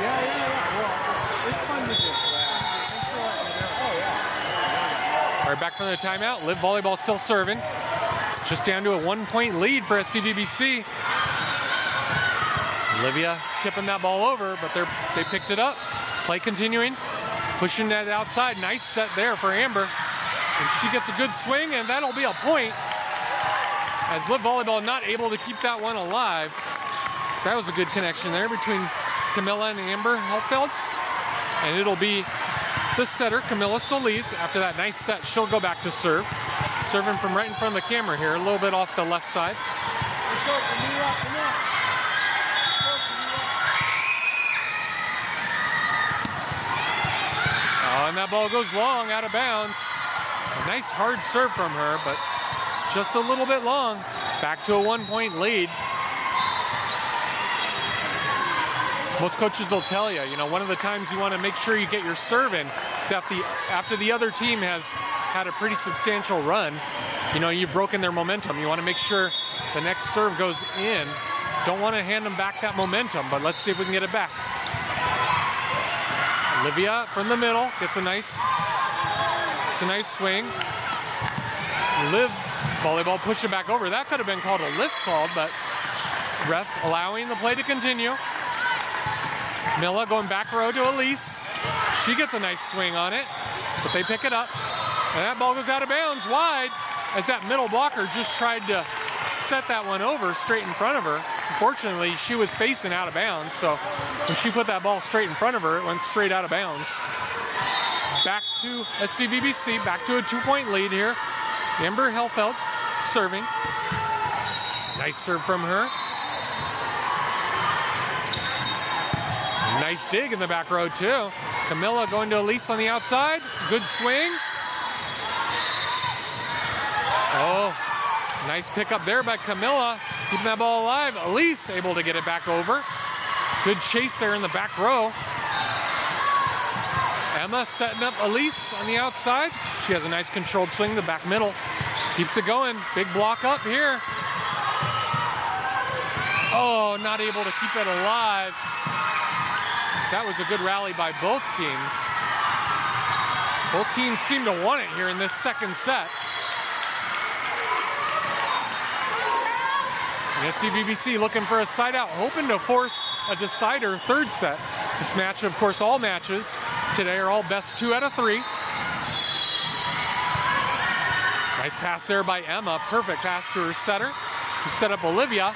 Yeah. Well, it's fun to do. Oh, yeah. All right, back from the timeout. LIV volleyball still serving. Just down to a 1-point lead for SDVBC. Olivia tipping that ball over, but they picked it up. Play continuing, pushing that outside. Nice set there for Amber. And she gets a good swing, and that'll be a point. As LIV volleyball not able to keep that one alive. That was a good connection there between Camilla and Amber Helfeld. And it'll be the setter, Camilla Solis. After that nice set, she'll go back to serve. Serving from right in front of the camera here, a little bit off the left side. Oh, and that ball goes long, out of bounds. A nice hard serve from her, but just a little bit long. Back to a 1-point lead. Most coaches will tell you, one of the times you want to make sure you get your serve in is after the other team has had a pretty substantial run. You've broken their momentum. You want to make sure the next serve goes in. Don't want to hand them back that momentum, but let's see if we can get it back. Olivia from the middle gets a nice swing. LIV volleyball push it back over. That could have been called a lift call, but ref allowing the play to continue. Milla going back row to Elise. She gets a nice swing on it, but they pick it up. And that ball goes out of bounds wide as that middle blocker just tried to set that one over straight in front of her. Unfortunately, she was facing out of bounds, so when she put that ball straight in front of her, it went straight out of bounds. Back to SDVBC, back to a 2-point lead here. Amber Helfeld serving. Nice serve from her. Nice dig in the back row too. Camilla going to Elise on the outside. Good swing. Oh, nice pickup there by Camilla. Keeping that ball alive. Elise able to get it back over. Good chase there in the back row. Emma setting up Elise on the outside. She has a nice controlled swing, the back middle. Keeps it going. Big block up here. Oh, not able to keep it alive. That was a good rally by both teams. Both teams seem to want it here in this second set. And SDVBC looking for a side out, hoping to force a decider third set. This match, of course, all matches today are all best 2 out of 3. Nice pass there by Emma. Perfect pass to her setter, who set up Olivia.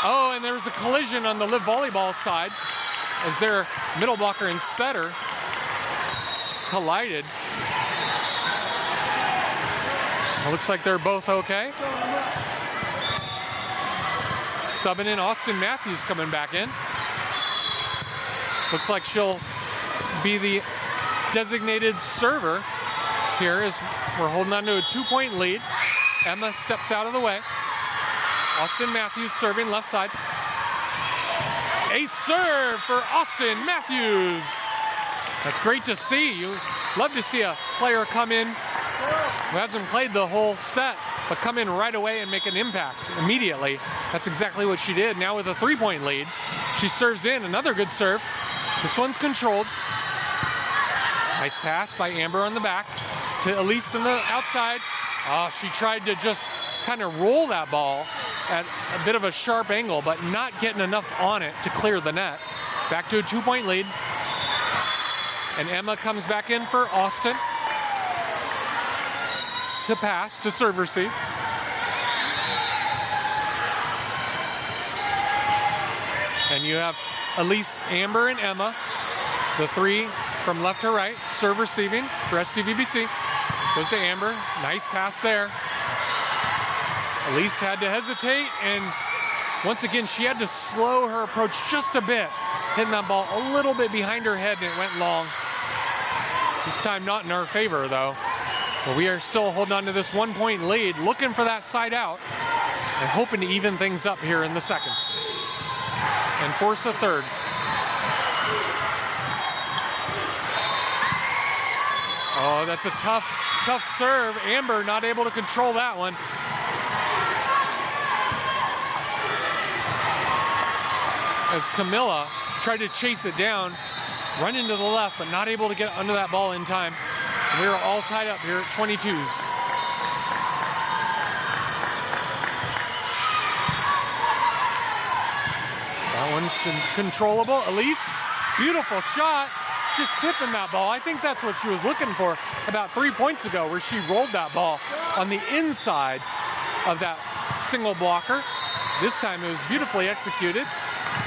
Oh, and there was a collision on the LIV volleyball side as their middle blocker and setter collided. It looks like they're both okay. Subbing in Austin Matthews coming back in. Looks like she'll be the designated server here as we're holding on to a 2-point lead. Emma steps out of the way. Austin Matthews serving left side. A serve for Austin Matthews. That's great to see. You love to see a player come in who hasn't played the whole set, but come in right away and make an impact immediately. That's exactly what she did. Now with a 3-point lead, she serves in, another good serve. This one's controlled. Nice pass by Amber on the back to Elise on the outside. Oh, she tried to just kind of roll that ball at a bit of a sharp angle, but not getting enough on it to clear the net. Back to a 2-point lead. And Emma comes back in for Austin to pass to serve receive. And you have Elise, Amber, and Emma, the three from left to right, serve receiving for SDVBC. Goes to Amber, nice pass there. Elise had to hesitate, and once again, she had to slow her approach just a bit, hitting that ball a little bit behind her head, and it went long. This time not in our favor, though. But we are still holding on to this 1-point lead, looking for that side out, and hoping to even things up here in the second. And force the third. Oh, that's a tough serve. Amber not able to control that one. As Camilla tried to chase it down, run into the left, but not able to get under that ball in time. And we are all tied up here at 22s. That one controllable. Elise, beautiful shot, just tipping that ball. I think that's what she was looking for about 3 points ago, where she rolled that ball on the inside of that single blocker. This time it was beautifully executed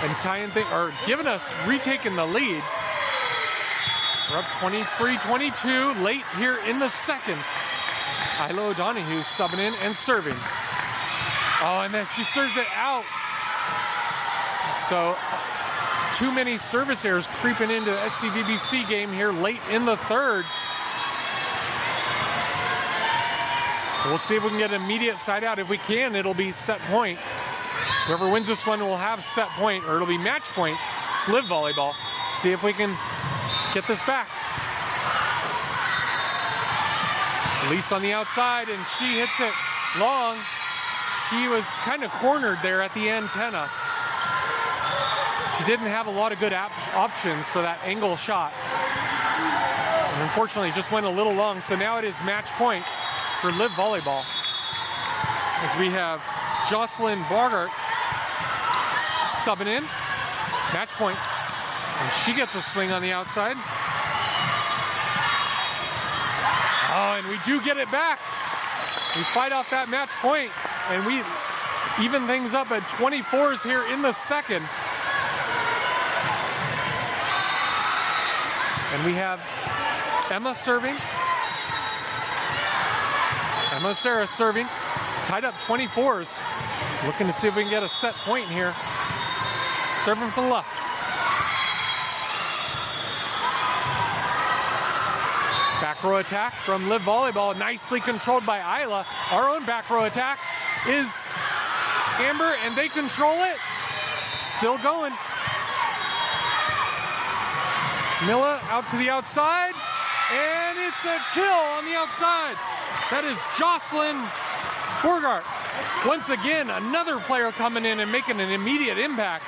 and tying things, or giving us, retaking the lead. We're up 23-22, late here in the second. Isla O'Donoghue subbing in and serving. Oh, and then she serves it out. So, too many service errors creeping into the SDVBC game here late in the third. We'll see if we can get an immediate side out. If we can, it'll be set point. Whoever wins this one will have set point, or it'll be match point. It's LIV volleyball. See if we can get this back. Elise on the outside, and she hits it long. She was kind of cornered there at the antenna. She didn't have a lot of good options for that angle shot. And unfortunately, just went a little long. So now it is match point for LIV volleyball. As we have Jocelyn Bogart subbing in, match point. And she gets a swing on the outside. Oh, and we do get it back. We fight off that match point, and we even things up at 24s here in the second. And we have Emma serving. Emma Sarah serving. Tied up 24s. Looking to see if we can get a set point here. Serving from the left. Back row attack from LIV volleyball. Nicely controlled by Isla. Our own back row attack is Amber, and they control it. Still going. Milla out to the outside, and it's a kill on the outside. That is Jocelyn Borgart. Once again, another player coming in and making an immediate impact.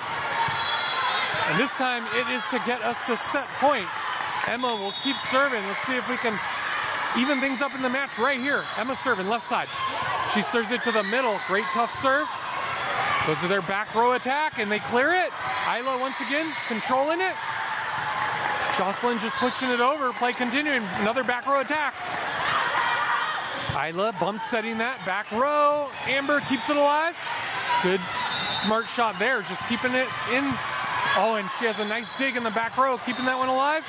And this time it is to get us to set point. Emma will keep serving. Let's see if we can even things up in the match right here. Emma serving left side. She serves it to the middle. Great tough serve. Goes to their back row attack, and they clear it. Isla once again controlling it. Jocelyn just pushing it over. Play continuing. Another back row attack. Isla bump setting that back row. Amber keeps it alive. Good smart shot there. Just keeping it in. Oh, and she has a nice dig in the back row. Keeping that one alive.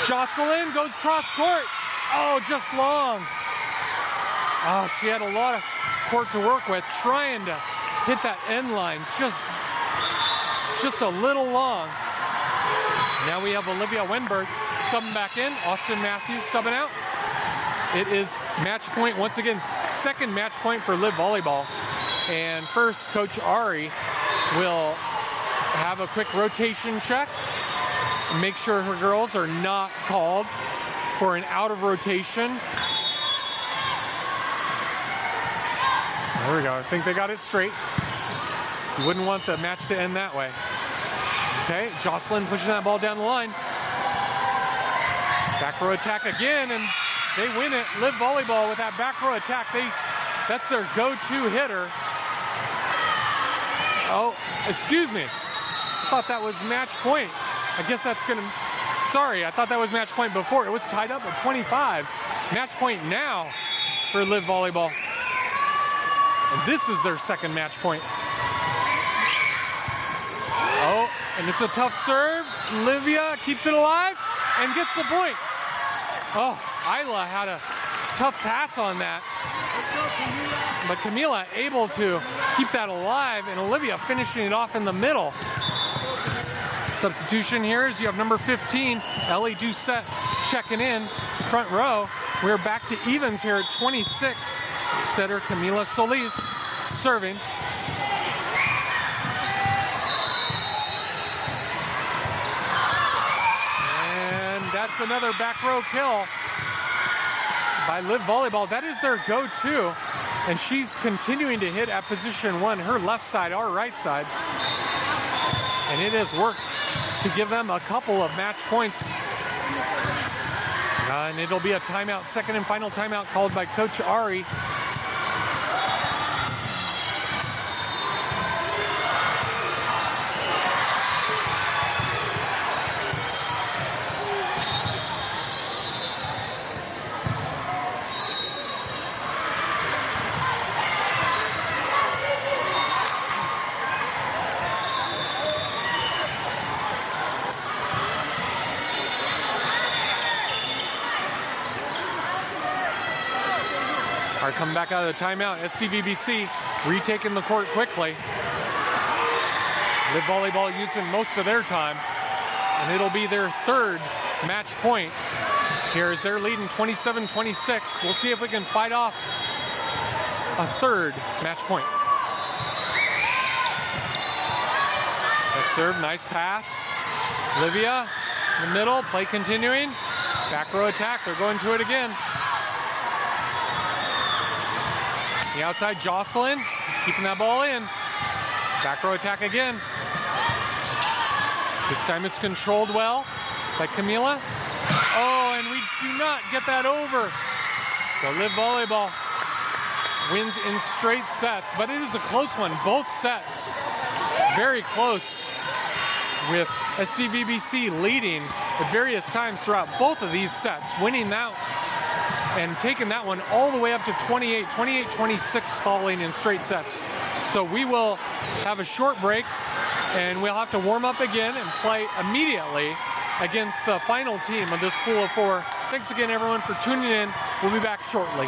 Jocelyn goes cross court. Oh, just long. Oh, she had a lot of court to work with. Trying to hit that end line. Just a little long. Now we have Olivia Wenberg subbing back in. Austin Matthews subbing out. It is match point once again. Second match point for LIV volleyball. And first, Coach Ari will have a quick rotation check. Make sure her girls are not called for an out of rotation. There we go. I think they got it straight. You wouldn't want the match to end that way. Okay, Jocelyn pushing that ball down the line. Back row attack again, and they win it. LIV Volleyball with that back row attack. That's their go-to hitter. Oh, excuse me. I thought that was match point. I guess that's gonna, sorry, I thought that was match point before. It was tied up at 25s. Match point now for LIV Volleyball. And this is their second match point. Oh, and it's a tough serve. Livia keeps it alive and gets the point. Oh, Isla had a tough pass on that. But Camila able to keep that alive, and Olivia finishing it off in the middle. Substitution here is you have number 15, Ellie Doucette, checking in, front row. We're back to evens here at 26. Setter Camila Solis serving. And that's another back row kill by LIV Volleyball. That is their go-to. And she's continuing to hit at position 1, her left side, our right side. And it has worked to give them a couple of match points. And it'll be a timeout, second and final timeout called by Coach Ari. Coming back out of the timeout, SDVBC retaking the court quickly. LIV Volleyball using most of their time, and it'll be their third match point. Here is their leading 27-26. We'll see if we can fight off a third match point. Next serve, nice pass. Livia in the middle, play continuing. Back row attack, they're going to it again. The outside, Jocelyn, keeping that ball in. Back row attack again. This time it's controlled well by Camila. Oh, and we do not get that over. So LIV Volleyball wins in straight sets, but it is a close one, both sets. Very close, with SDVBC leading at various times throughout both of these sets, winning that and taking that one all the way up to 28-26 falling in straight sets. So we will have a short break, and we'll have to warm up again and play immediately against the final team of this pool of 4. Thanks again, everyone, for tuning in. We'll be back shortly.